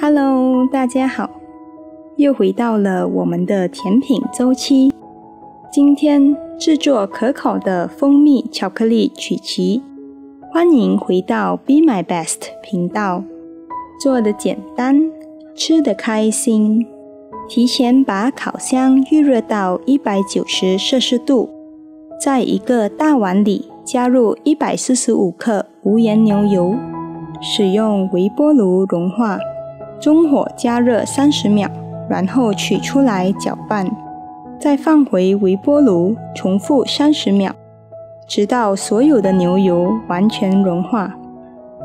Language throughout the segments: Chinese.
Hello， 大家好，又回到了我们的甜品周期。今天制作可口的蜂蜜巧克力曲奇，欢迎回到 Be My Best 频道。做得简单，吃得开心。提前把烤箱预热到190摄氏度，在一个大碗里加入145克无盐牛油，使用微波炉融化，中火加热30秒，然后取出来搅拌，再放回微波炉重复30秒，直到所有的牛油完全融化。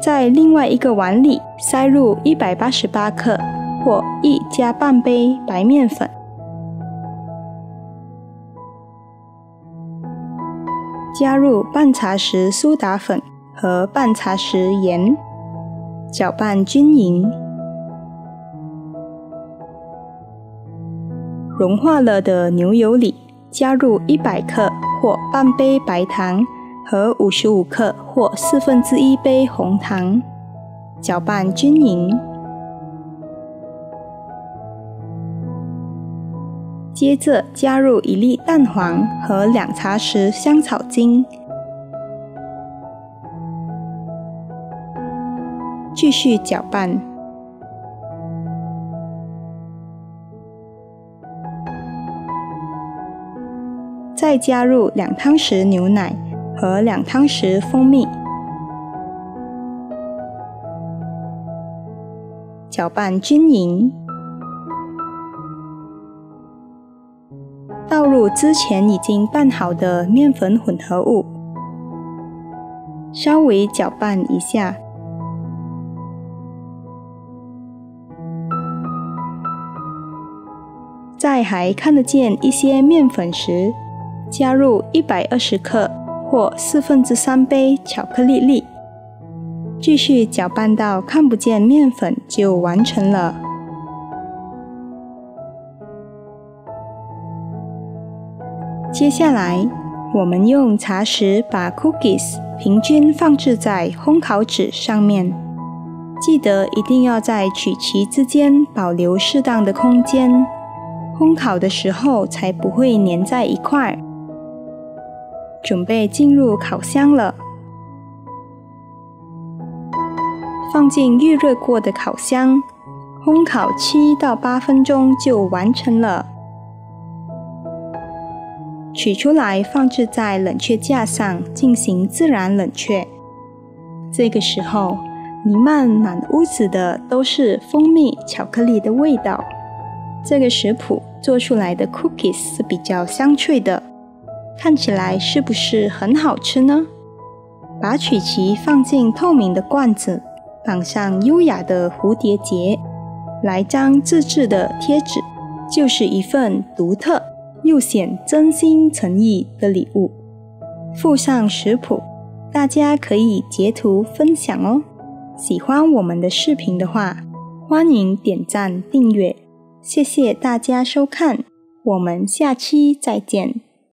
在另外一个碗里塞入188克或1加半杯白面粉，加入半茶匙苏打粉和半茶匙盐，搅拌均匀。融化了的牛油里加入100克或半杯白糖和55克或1/4杯红糖，搅拌均匀。接着加入1粒蛋黄和2茶匙香草精，继续搅拌。再加入2汤匙牛奶和2汤匙蜂蜜，搅拌均匀。倒入之前已经拌好的面粉混合物，稍微搅拌一下。在还看得见一些面粉时，加入120克或3/4杯巧克力粒，继续搅拌到看不见面粉就完成了。接下来，我们用茶匙把 cookies 平均放置在烘烤纸上面，记得一定要在曲奇之间保留适当的空间，烘烤的时候才不会粘在一块。准备进入烤箱了，放进预热过的烤箱，烘烤7到8分钟就完成了。取出来放置在冷却架上进行自然冷却。这个时候，弥漫满屋子的都是蜂蜜巧克力的味道。这个食谱做出来的 cookies 是比较香脆的，看起来是不是很好吃呢？把曲奇放进透明的罐子，绑上优雅的蝴蝶结，来张自制的贴纸，就是一份独特又显真心诚意的礼物。附上食谱，大家可以截图分享哦。喜欢我们的视频的话，欢迎点赞订阅。谢谢大家收看，我们下期再见。